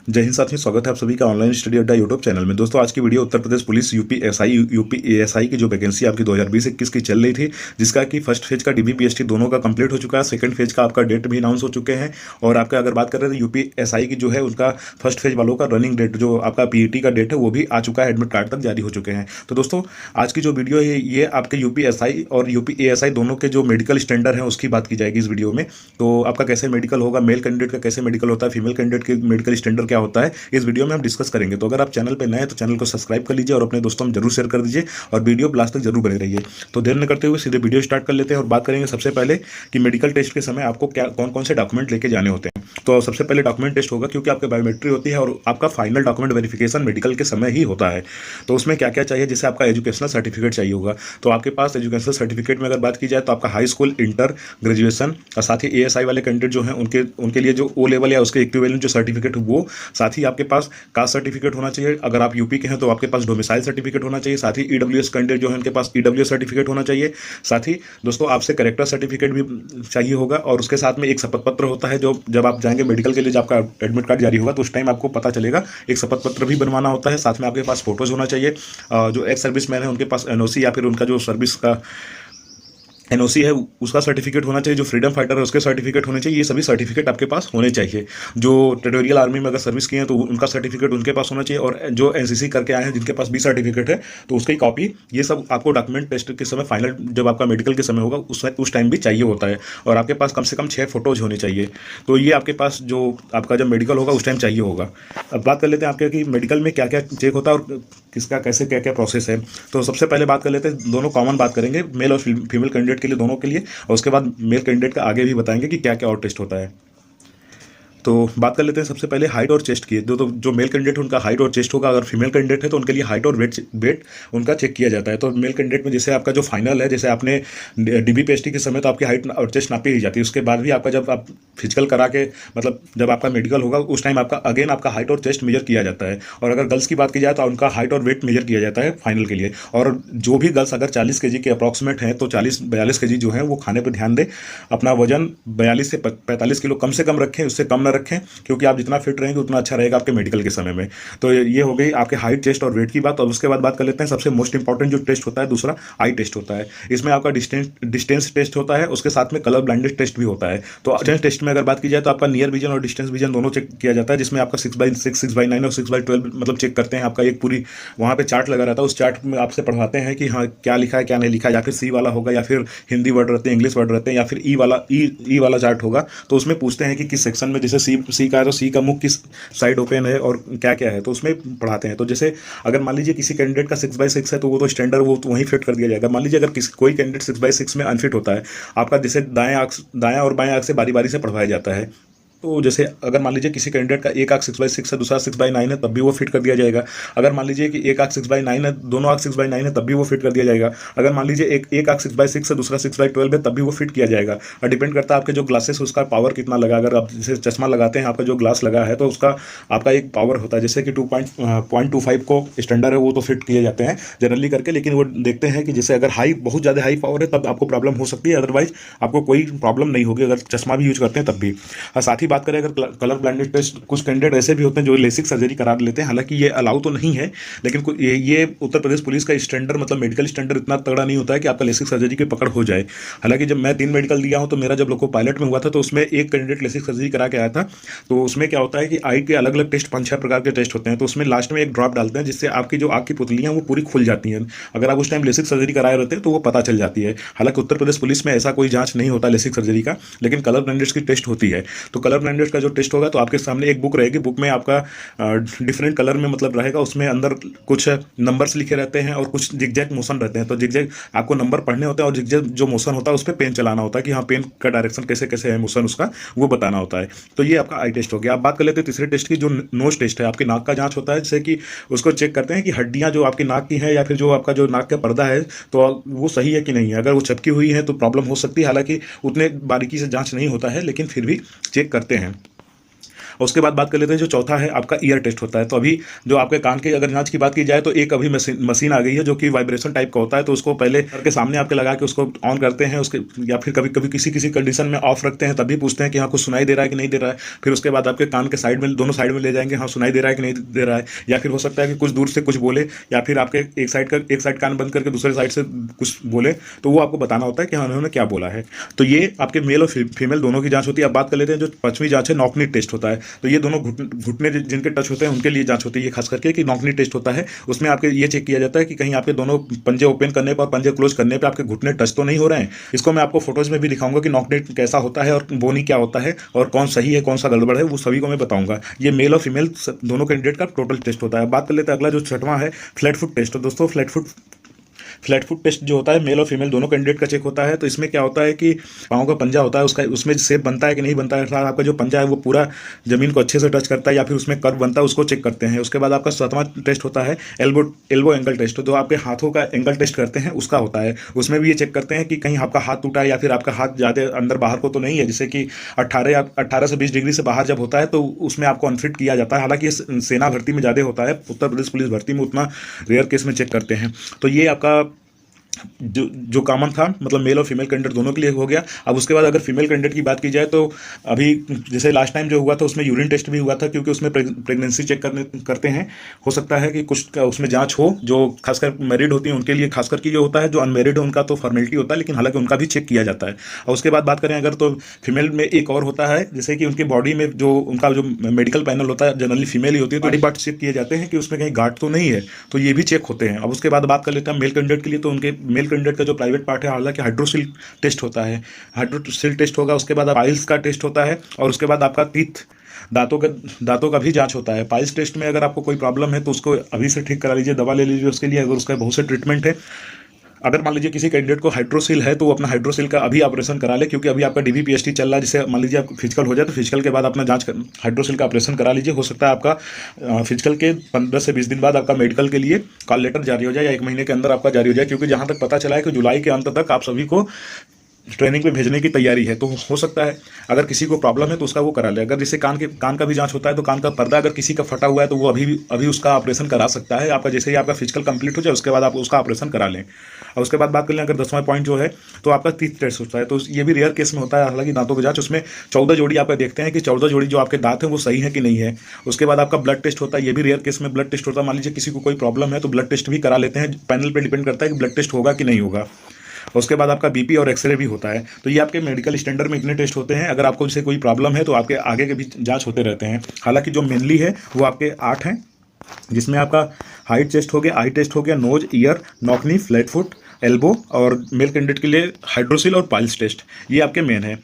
जय हिंद साथियों, स्वागत है आप सभी का ऑनलाइन स्टडी अड्डा यूट्यूब चैनल में। दोस्तों आज की video Uttar Pradesh police UP ASI की जो वैकेंसी आपकी 2020-21 की चल रही थी, जिसका कि फर्स्ट फेज का डीबीपीएसटी दोनों का कंप्लीट हो चुका है। सेकंड फेज का आपका डेट भी अनाउंस हो चुके हैं। और आपका अगर बात कर रहे हैं यूपीएसआई की जो है उनका फर्स्ट फेज वालों का रनिंग डेट जो आपका पीईटी का डेट है वो भी आ चुका है, एडमिट कार्ड तक जारी हो चुके हैं। तो दोस्तों आज की जो वीडियो है ये आपके यूपीएसआई और यूपीएएसआई दोनों के जो मेडिकल स्टैंडर्ड हैं उसकी बात की जाएगी इस वीडियो में। तो आपका कैसे मेडिकल होगा, मेल कैंडिडेट का कैसे मेडिकल होता है, फीमेल कैंडिडेट के मेडिकल स्टैंडर्ड क्या होता है, इस वीडियो में हम डिस्कस करेंगे। तो अगर आप चैनल पे नए हैं तो चैनल को सब्सक्राइब कर लीजिए और अपने दोस्तों में जरूर शेयर कर दीजिए और वीडियो लास्ट तक जरूर बने रहिए। तो देर न करते हुए सीधे वीडियो स्टार्ट कर लेते हैं और बात करेंगे सबसे पहले कि मेडिकल टेस्ट के समय आपको क्या कौन कौन से डॉक्यूमेंट लेके जाने होते हैं। तो सबसे पहले डॉक्यूमेंट टेस्ट होगा, क्योंकि आपकी बायोमेट्री होती है और आपका फाइनल डॉक्यूमेंट वेरिफिकेशन मेडिकल के समय ही होता है। तो उसमें क्या क्या चाहिए, जैसे आपका एजुकेशनल सर्टिफिकेट चाहिए होगा। तो आपके पास एजुकेशनल सर्टिफिकेट में अगर बात की जाए तो आपका हाई स्कूल, इंटर, ग्रेजुएशन और साथ ही एएसआई वाले कैंडिडेट जो हैं उनके लिए जो ओ लेवल या उसके इक्विवेलेंट जो सर्टिफिकेट वो, साथ ही आपके पास कास्ट सर्टिफिकेट होना चाहिए। अगर आप यूपी के हैं तो आपके पास डोमिसाइल सर्टिफिकेट होना चाहिए। साथ ही ईडब्ल्यूएस कैंडिडेट जो है उनके पास ईडब्ल्यूएस सर्टिफिकेट होना चाहिए। साथ ही दोस्तों आपसे करेक्टर सर्टिफिकेट भी चाहिए होगा और उसके साथ में एक शपथ पत्र होता है जो जब आप जाएंगे मेडिकल के लिए, जब आपका एडमिट कार्ड जारी होगा तो उस टाइम आपको पता चलेगा। एक शपथ पत्र भी बनवाना होता है। साथ में आपके पास फोटोज होना चाहिए। जो एक्स सर्विस मैन है उनके पास एनओसी या फिर उनका जो सर्विस का एनओसी है उसका सर्टिफिकेट होना चाहिए। जो फ्रीडम फाइटर है उसके सर्टिफिकेट होने चाहिए। ये सभी सर्टिफिकेट आपके पास होने चाहिए। जो टेरिटोरियल आर्मी में अगर सर्विस किए हैं तो उनका सर्टिफिकेट उनके पास होना चाहिए। और जो एनसीसी करके आए हैं जिनके पास भी सर्टिफिकेट है तो उसकी कॉपी, ये सब आपको डॉक्यूमेंट टेस्ट के समय फाइनल जब आपका मेडिकल के समय होगा उस टाइम भी चाहिए होता है। और आपके पास कम से कम 6 फोटोज होने चाहिए। तो ये आपके पास जो आपका जब मेडिकल होगा उस टाइम चाहिए होगा। अब बात कर लेते हैं आपके कि मेडिकल में क्या क्या चेक होता है और किसका कैसे क्या क्या प्रोसेस है। तो सबसे पहले बात कर लेते हैं, दोनों कॉमन बात करेंगे मेल और फीमेल कैंडिडेट के लिए, दोनों के लिए। और उसके बाद मेल कैंडिडेट का आगे भी बताएंगे कि क्या क्या और टेस्ट होता है। तो बात कर लेते हैं सबसे पहले हाइट और चेस्ट की। तो जो मेल कैंडिडेट है उनका हाइट और चेस्ट होगा। अगर फीमेल कैंडिडेट है तो उनके लिए हाइट और वेट उनका चेक किया जाता है। तो मेल कैंडिडेट में जैसे आपका जो फाइनल है, जैसे आपने डीबीपीएसटी के समय तो आपकी हाइट और चेस्ट नापी ही जाती है। उसके बाद भी आपका जब आप फिजिकल करा के मतलब जब आपका मेडिकल होगा उस टाइम आपका अगेन आपका हाइट और चेस्ट मेजर किया जाता है। और अगर गर्ल्स की बात की जाए तो उनका हाइट और वेट मेजर किया जाता है फाइनल के लिए। और जो भी गर्ल्स अगर 40 kg के अप्रॉक्सीमेट हैं तो 40-42 kg जो है वो खाने पर ध्यान दें। अपना वजन 42 से 45 किलो कम से कम रखें, उससे कम ना रखें, क्योंकि आप जितना फिट रहेंगे उतना अच्छा रहेगा आपके मेडिकल के समय में। तो ये हो गई आपके हाइट, चेस्ट और वेट की बात। और उसके बाद बात कर लेते हैं सबसे मोस्ट इंपॉर्टेंट जो टेस्ट होता है, दूसरा आई टेस्ट होता है। इसमें आपका डिस्टेंस टेस्ट होता है, उसके साथ में कलर ब्लाइंडेड टेस्ट भी होता है। तो डिस्टेंस टेस्ट में अगर बात की जाए तो आपका नियर विजन और डिस्टेंस विजन दोनों चेक किया जाता है, जिसमें आपका 6x6, 6x9 और 6x12 मतलब चेक करते हैं। आपका एक पूरी वहाँ पे चार्ट लगा रहता है। उस चार्ट में आपसे पढ़वाते हैं कि हाँ क्या लिखा है क्या नहीं लिखा है, या फिर सी वाला होगा या फिर हिंदी वर्ड रहते हैं, इंग्लिश वर्ड रहते हैं, या फिर ई वाला चार्ट होगा। तो उसमें पूछते हैं कि किस सेक्शन में, जैसे सी का है तो सी का मुख किस साइड ओपन है और क्या क्या है, तो उसमें पढ़ाते हैं। तो जैसे अगर मान लीजिए किसी कैंडिडेट का 6x6 है तो वो तो स्टैंडर्ड वो तो वहीं फिट कर दिया जाएगा। मान लीजिए अगर कोई कैंडिडेट 6x6 में अनफिट होता है, आपका जैसे दाएं और बाएं आंख से बारी बारी से पढ़वाया जाता है। तो जैसे अगर मान लीजिए किसी कैंडिडेट का एक आंख 6x6 है, दूसरा 6x9 है, तब भी वो फिट कर दिया जाएगा। अगर मान लीजिए कि एक आंख 6x9 है, दोनों आंख 6x9 है, तब भी वो फिट कर दिया जाएगा। अगर मान लीजिए एक आंख 6x6 है, दूसरा 6x12 है, तब भी वो फिट किया जाएगा। और डिपेंड करता है आपके जो ग्लासेस उसका पावर कितना लगा। अगर आप जैसे चश्मा लगाते हैं, आपका जो ग्लास लगा है तो उसका आपका एक पावर होता है, जैसे कि 2.25 को स्टैंडर्ड है वो तो फिट किए जाते हैं जनरली करके। लेकिन वो देखते हैं कि जैसे अगर बहुत ज़्यादा हाई पावर है तब आपको प्रॉब्लम हो सकती है, अदरवाइज आपको कोई प्रॉब्लम नहीं होगी अगर चश्मा भी यूज करते हैं तब भी। साथ ही बात करें अगर कलर ब्लाइंडेड टेस्ट, कुछ कैंडिडेट ऐसे भी होते हैं जो लेसिक सर्जरी करा लेते हैं। हालांकि ये अलाउ तो नहीं है, लेकिन ये उत्तर प्रदेश पुलिस का स्टैंडर्ड मतलब मेडिकल स्टैंडर्ड इतना तगड़ा नहीं होता है कि आपका लेसिक सर्जरी की पकड़ हो जाए। हालांकि जब मैं 3 मेडिकल दिया हूं तो मेरा जब लोको पायलट में हुआ था तो उसमें एक कैंडिडेट लेसिक सर्जरी करा के आया था। तो उसमें क्या होता है कि आई के अलग अलग टेस्ट 5-6 प्रकार के टेस्ट होते हैं। तो उसमें लास्ट में एक ड्रॉप डालते हैं जिससे आपकी जो आँख की पुतलियां वो पूरी खुल जाती हैं। अगर आप उस टाइम लेसिक सर्जरी कराए रहते हैं तो वो पता चल जाती है। हालांकि उत्तर प्रदेश पुलिस में ऐसा कोई जांच नहीं होता लेसिक सर्जरी का, लेकिन कलर ब्लाइंडेड की टेस्ट होती है। तो कलर ब्लाइंडेड का जो टेस्ट होगा तो आपके सामने एक बुक रहेगी, बुक में आपका डिफरेंट कलर में मतलब रहेगा, उसमें अंदर कुछ नंबर्स लिखे रहते हैं और कुछ जिगजैग मोशन रहते हैं। तो जिगजैग आपको नंबर पढ़ने होते हैं और जिगजैग जो मोशन होता है उस पर पेन चलाना होता है कि हाँ पेन का डायरेक्शन कैसे कैसे है, मोशन उसका वो बताना होता है। तो ये आपका आई टेस्ट हो गया। आप बात कर लेते हैं तीसरे टेस्ट की, जो नोज टेस्ट है। आपकी नाक का जांच होता है, जैसे कि उसको चेक करते हैं कि हड्डियां जो आपकी नाक की है या फिर जो आपका जो नाक का पर्दा है तो वो सही है कि नहीं है। अगर वो चपकी हुई है तो प्रॉब्लम हो सकती है। हालांकि उतने बारीकी से जांच नहीं होता है, लेकिन फिर भी चेक करते हैं। और उसके बाद बात कर लेते हैं जो चौथा है आपका ईयर टेस्ट होता है। तो अभी जो आपके कान की अगर जांच की बात की जाए तो एक अभी मशीन आ गई है जो कि वाइब्रेशन टाइप का होता है, तो उसको पहले सर के सामने आपके लगा के उसको ऑन करते हैं, उसके या फिर कभी कभी किसी किसी कंडीशन में ऑफ रखते हैं, तभी पूछते हैं कि हाँ कुछ सुनाई दे रहा है कि नहीं दे रहा है। फिर उसके बाद आपके कान के साइड में, दोनों साइड में ले जाएंगे, हाँ सुनाई दे रहा है कि नहीं दे रहा है, या फिर हो सकता है कि कुछ दूर से कुछ बोले, या फिर आपके एक साइड कान बंद करके दूसरे साइड से कुछ बोले, तो वो आपको बताना होता है कि हाँ उन्होंने क्या बोला है। तो ये आपके मेल और फीमेल दोनों की जांच होती है। अब बात कर लेते हैं जो पांचवी जांच है, नॉकनी टेस्ट होता है। तो ये दोनों घुटने जिनके टच होते हैं उनके लिए जांच होती है खास करके, कि नॉकनी टेस्ट होता है। उसमें आपके ये चेक किया जाता है कि कहीं आपके दोनों पंजे ओपन करने पर, पंजे क्लोज करने पर आपके घुटने टच तो नहीं हो रहे हैं। इसको मैं आपको फोटोज में भी दिखाऊंगा कि नॉकनी कैसा होता है और बोनी क्या होता है और कौन सही है कौन सा गड़बड़ है, वो सभी को मैं बताऊंगा। ये मेल और फीमेल दोनों कैंडिडेट का टोटल टेस्ट होता है। बात कर लेते हैं अगला जो छठवां है, फ्लैट फुट टेस्ट। तो दोस्तों फ्लैट फुट टेस्ट जो होता है मेल और फीमेल दोनों कैंडिडेट का चेक होता है। तो इसमें क्या होता है कि पाँव का पंजा होता है, उसका उसमें शेप बनता है कि नहीं बनता है, अर्थात आपका जो पंजा है वो पूरा जमीन को अच्छे से टच करता है या फिर उसमें कर्व बनता है, उसको चेक करते हैं। उसके बाद आपका सातवां टेस्ट होता है एल्बो एंगल टेस्ट। तो आपके हाथों का एंगल टेस्ट करते हैं उसका होता है। उसमें भी ये चेक करते हैं कि कहीं आपका हाथ टूटा है या फिर आपका हाथ ज़्यादा अंदर बाहर को तो नहीं है, जैसे कि 18 से 20 डिग्री से बाहर जब होता है तो उसमें आपको अनफिट किया जाता है। हालांकि ये सेना भर्ती में ज़्यादा होता है, उत्तर प्रदेश पुलिस भर्ती में उतना रेयर केस में चेक करते हैं। तो ये आपका जो कॉमन था, मतलब मेल और फीमेल कैंडिडेट दोनों के लिए हो गया। अब उसके बाद अगर फीमेल कैंडिडेट की बात की जाए तो अभी जैसे लास्ट टाइम जो हुआ था उसमें यूरिन टेस्ट भी हुआ था, क्योंकि उसमें प्रेगनेंसी चेक करते हैं। हो सकता है कि कुछ उसमें जांच हो, जो खासकर मैरिड होती है उनके लिए खासकर की जो होता है, जो अनमेरिड है उनका तो फॉर्मेलिटी होता है, लेकिन हालांकि उनका भी चेक किया जाता है। और उसके बाद बात करें अगर तो फीमेल में एक और होता है, जैसे कि उनकी बॉडी में जो उनका जो मेडिकल पैनल होता है, जनरली फीमेल ही होती है, तो बॉडी पार्ट चेक किए जाते हैं कि उसमें कहीं गांठ तो नहीं है, तो ये भी चेक होते हैं। अब उसके बाद बात कर लेते हैं मेल कैंडिडेट के लिए। तो उनके मेल कैंडिडेट का जो प्राइवेट पार्ट है, हालांकि हाइड्रोसिल टेस्ट होता है, हाइड्रोसिल टेस्ट होगा। उसके बाद पाइल्स का टेस्ट होता है, और उसके बाद आपका टीथ दांतों का भी जांच होता है। पाइल्स टेस्ट में अगर आपको कोई प्रॉब्लम है तो उसको अभी से ठीक करा लीजिए, दवा ले लीजिए उसके लिए, अगर उसका बहुत से ट्रीटमेंट है। अगर मान लीजिए किसी कैंडिडेट को हाइड्रोसिल है तो वो अपना हाइड्रोसिल का अभी ऑपरेशन करा ले, क्योंकि अभी आपका DVPST चल रहा है। जिससे मान लीजिए आप फिजिकल हो जाए तो फिजिकल के बाद अपना हाइड्रोसिल का ऑपरेशन करा लीजिए। हो सकता है आपका फिजिकल के 15 से 20 दिन बाद आपका मेडिकल के लिए कॉल लेटर जारी हो जाए, या 1 महीने के अंदर आपका जारी हो जाए, क्योंकि जहाँ तक पता चला है कि जुलाई के अंत तक आप सभी को ट्रेनिंग पे भेजने की तैयारी है। तो हो सकता है अगर किसी को प्रॉब्लम है तो उसका वो करा ले। अगर जैसे कान का भी जांच होता है, तो कान का पर्दा अगर किसी का फटा हुआ है तो वो अभी उसका ऑपरेशन करा सकता है। आपका जैसे ही आपका फिजिकल कंप्लीट हो जाए उसके बाद आप उसका ऑपरेशन करा लें। और उसके बाद बात कर लें अगर 10वां पॉइंट जो है, तो आपका टीथ टेस्ट होता है। तो ये भी रेयर केस में होता है, हालांकि दांतों की जांच, उसमें 14 जोड़ी आपका देखते हैं कि 14 जोड़ी जो आपके दांत हैं वो सही है कि नहीं है। उसके बाद आपका ब्लड टेस्ट होता है, ये भी रेयर केस में ब्लड टेस्ट होता है। मान लीजिए किसी को कोई प्रॉब्लम है तो ब्लड टेस्ट भी करा लेते हैं, पैनल पर डिपेंड करता है कि ब्लड टेस्ट होगा कि नहीं होगा। उसके बाद आपका BP और एक्सरे भी होता है। तो ये आपके मेडिकल स्टैंडर्ड में इतने टेस्ट होते हैं। अगर आपको जैसे कोई प्रॉब्लम है तो आपके आगे के भी जांच होते रहते हैं। हालांकि जो मेनली है वो आपके 8 हैं, जिसमें आपका हाइट टेस्ट हो गया, आई टेस्ट हो गया, nose, ear, knock knee, flat foot, elbow, और मेल कैंडिडेट के लिए हाइड्रोसिल और पाइल्स टेस्ट, ये आपके मेन है।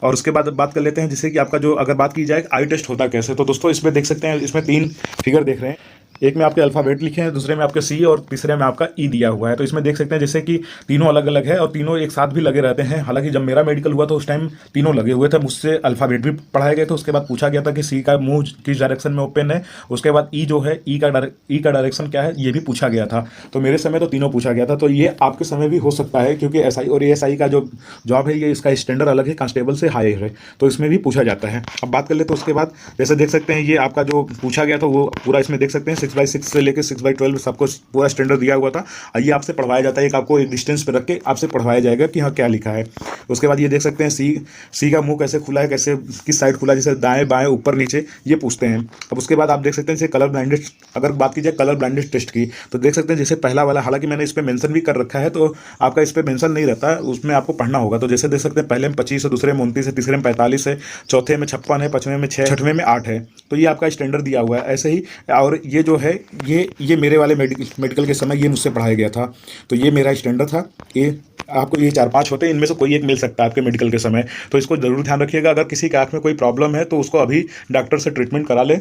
और उसके बाद बात कर लेते हैं जैसे कि आपका जो अगर बात की जाए आई टेस्ट होता कैसे, तो दोस्तों इसमें देख सकते हैं, इसमें 3 फिगर देख रहे हैं। एक में आपके अल्फ़ाबेट लिखे हैं, दूसरे में आपके C और तीसरे में आपका E दिया हुआ है। तो इसमें देख सकते हैं जैसे कि तीनों अलग अलग है और तीनों एक साथ भी लगे रहते हैं। हालांकि जब मेरा मेडिकल हुआ तो उस टाइम तीनों लगे हुए थे, मुझसे अल्फ़ाबेट भी पढ़ाए गए थे। उसके बाद पूछा गया था कि C का मुंह किस डायरेक्शन में ओपन है। उसके बाद E जो है, E का डायरेक्शन क्या है, ये भी पूछा गया था। तो मेरे समय तो तीनों पूछा गया था। तो ये आपके समय भी हो सकता है, क्योंकि SI और ASI का जो जॉब है ये इसका स्टैंडर्ड अलग है, कांस्टेबल से हायर है, तो इसमें भी पूछा जाता है। अब बात कर ले तो उसके बाद जैसे देख सकते हैं ये आपका जो पूछा गया था वो पूरा इसमें देख सकते हैं 6x6 से लेकर 6x12 सबको पूरा स्टैंडर्ड दिया हुआ था। ये आपसे पढ़वाया जाता है, एक आपको एक डिस्टेंस पे रख के आपसे पढ़वाया जाएगा कि हाँ क्या लिखा है। उसके बाद ये देख सकते हैं सी का मुंह कैसे खुला है, कैसे किस साइड खुला है, जैसे दाएं बाएं ऊपर नीचे, ये पूछते हैं। अब उसके बाद आप देख सकते हैं जैसे कलर ब्लाइंडेड, अगर बात की जाए कलर ब्लाइंडेड टेस्ट की, तो देख सकते हैं जैसे पहला वाला, हालांकि मैंने इस पर मेंशन भी कर रखा है, तो आपका इस पर मेंशन नहीं रहता, उसमें आपको पढ़ना होगा। तो जैसे देख सकते हैं पहले में 25 है, दूसरे में 29 है, तीसरे में 45 है, चौथे में 56 है, पांचवें में 6, छठवें में 8 है। तो ये आपका स्टैंडर्ड दिया हुआ है ऐसे ही। और ये जो है ये मेरे वाले मेडिकल के समय ये मुझसे पढ़ाया गया था, तो ये मेरा स्टैंडर्ड था। ये आपको ये 4-5 होते हैं, इनमें से कोई एक मिल सकता है आपके मेडिकल के समय, तो इसको जरूर ध्यान रखिएगा। अगर किसी के आँख में कोई प्रॉब्लम है तो उसको अभी डॉक्टर से ट्रीटमेंट करा ले।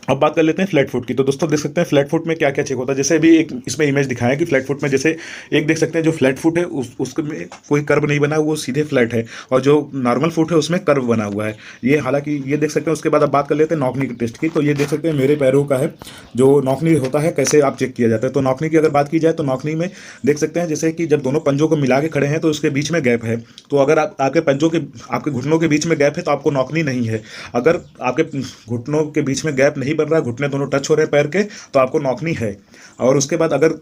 अब बात कर लेते हैं फ्लैट फुट की। तो दोस्तों देख सकते हैं फ्लैट फुट में क्या क्या चेक होता है। जैसे अभी एक इसमें इमेज दिखाया है कि फ्लैट फुट में जैसे एक देख सकते हैं जो फ्लैट फुट है उसमें कोई कर्व नहीं बना, वो सीधे फ्लैट है, और जो नॉर्मल फुट है उसमें कर्व बना हुआ है। ये हालांकि ये देख सकते हैं। उसके बाद अब बात कर लेते हैं नॉकनी टेस्ट की। तो ये देख सकते हैं मेरे पैरों का है जो नॉकनी होता है, कैसे आप चेक किया जाता है। तो नॉकनी की अगर बात की जाए तो नॉकनी में देख सकते हैं जैसे कि जब दोनों पंजों को मिला के खड़े हैं तो उसके बीच में गैप है। तो अगर आपके पंजों के आपके घुटनों के बीच में गैप है तो आपको नॉकनी नहीं है। अगर आपके घुटनों के बीच में गैप नहीं बन रहा, घुटने दोनों टच हो रहे हैं पैर के, तो आपको नॉकनी है। और उसके बाद अगर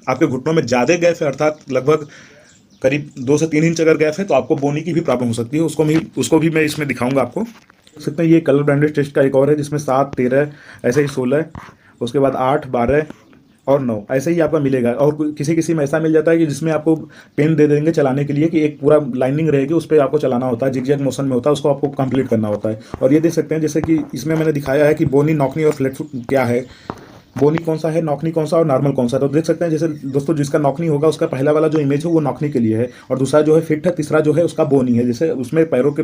आपके घुटनों में ज़्यादा गैप है, अर्थात लगभग करीब 2 से 3 इंच अगर गैप है, तो आपको बोनी की भी प्रॉब्लम हो सकती है। उसको भी मैं इसमें दिखाऊंगा आपको। देख सकते हैं ये कलर ब्रांडेड टेस्ट का एक और है जिसमें 7, 13 ऐसे ही 16, उसके बाद 8, 12 और 9 ऐसे ही आपका मिलेगा। और किसी किसी में ऐसा मिल जाता है कि जिसमें आपको पेन दे देंगे चलाने के लिए कि एक पूरा लाइनिंग रहेगी, उस पर आपको चलाना होता है, जिग-जैग मोशन में होता है, उसको आपको कंप्लीट करना होता है। और ये देख सकते हैं जैसे कि इसमें मैंने दिखाया है कि बोनी, नॉकनी और फ्लैट फुट क्या है, बोनी कौन सा है, नॉकनी कौन सा और नॉर्मल कौन सा। तो देख सकते हैं जैसे दोस्तों जिसका नॉकनी होगा उसका पहला वाला जो इमेज है वो नॉकनी के लिए है, और दूसरा जो है फिट है, तीसरा जो है उसका बोनी है। जैसे उसमें पैरों के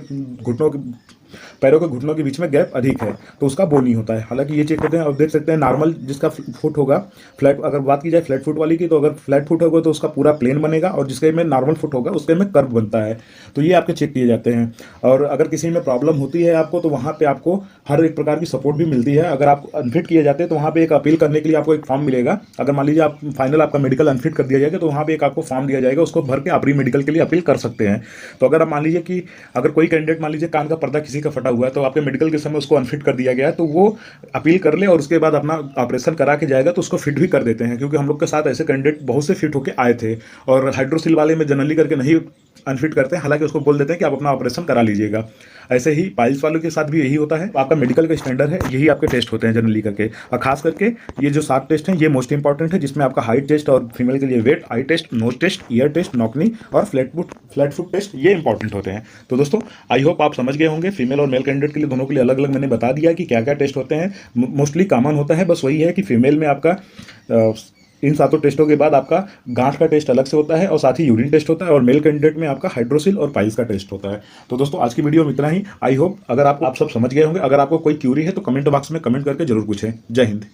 घुटनों के बीच में गैप अधिक है तो उसका बोनी होता है। हालांकि ये चेक करते हैं। अब देख सकते हैं नॉर्मल जिसका फुट होगा, फ्लैट अगर बात की जाए फ्लैट फुट वाली की, तो अगर फ्लैट फुट होगा तो उसका पूरा प्लेन बनेगा, और जिसके में नॉर्मल फुट होगा उसके में कर्व बनता है। तो ये आपके चेक किए जाते हैं। और अगर किसी में प्रॉब्लम होती है आपको, तो वहाँ पे आपको हर एक प्रकार की सपोर्ट भी मिलती है। अगर आप अनफिट किए जाते हैं तो वहाँ पे एक अपील करने के लिए आपको एक फॉर्म मिलेगा। अगर मान लीजिए आप फाइनल आपका मेडिकल अनफिट कर दिया जाएगा तो वहाँ पे एक आपको फॉर्म दिया जाएगा, उसको भर के आप री मेडिकल के लिए अपील कर सकते हैं। तो अगर आप मान लीजिए कि अगर कोई कैंडिडेट मान लीजिए कान का पर्दा किसी का फटा हुआ है, तो आपके मेडिकल के समय उसको अनफिट कर दिया गया है, तो वो अपील कर ले और उसके बाद अपना ऑपरेशन करा के जाएगा तो उसको फिट भी कर देते हैं। क्योंकि हम लोग के साथ ऐसे कैंडिडेट बहुत से फिट होके आए थे। और हाइड्रोसिल वाले में जनरली करके नहीं अनफिट करते हैं, हालांकि उसको बोल देते हैं कि आप अपना ऑपरेशन करा लीजिएगा। ऐसे ही पाइल्स वालों के साथ भी यही होता है। आपका मेडिकल का स्टैंडर्ड है, यही आपके टेस्ट होते हैं जनरली करके। और खास करके ये जो 7 टेस्ट हैं ये मोस्ट इंपॉर्टेंट है, जिसमें आपका हाइट टेस्ट और फीमेल के लिए weight, eye test, nose test, ear test, knock knee और फ्लैट फुट टेस्ट, ये इंपॉर्टेंट होते हैं। तो दोस्तों आई होप आप समझ गए होंगे। फीमेल और मेल कैंडिडेट के लिए दोनों के लिए अलग अलग मैंने बता दिया कि क्या क्या टेस्ट होते हैं। मोस्टली कॉमन होता है बस वही है कि फीमेल में आपका इन 7 टेस्टों के बाद आपका गांठ का टेस्ट अलग से होता है, और साथ ही यूरिन टेस्ट होता है, और मेल कैंडिडेट में आपका हाइड्रोसिल और पाइल्स का टेस्ट होता है। तो दोस्तों आज की वीडियो में इतना ही। आई होप अगर आप सब समझ गए होंगे। अगर आपको कोई क्यूरी है तो कमेंट बॉक्स में कमेंट करके जरूर पूछें। जय हिंद।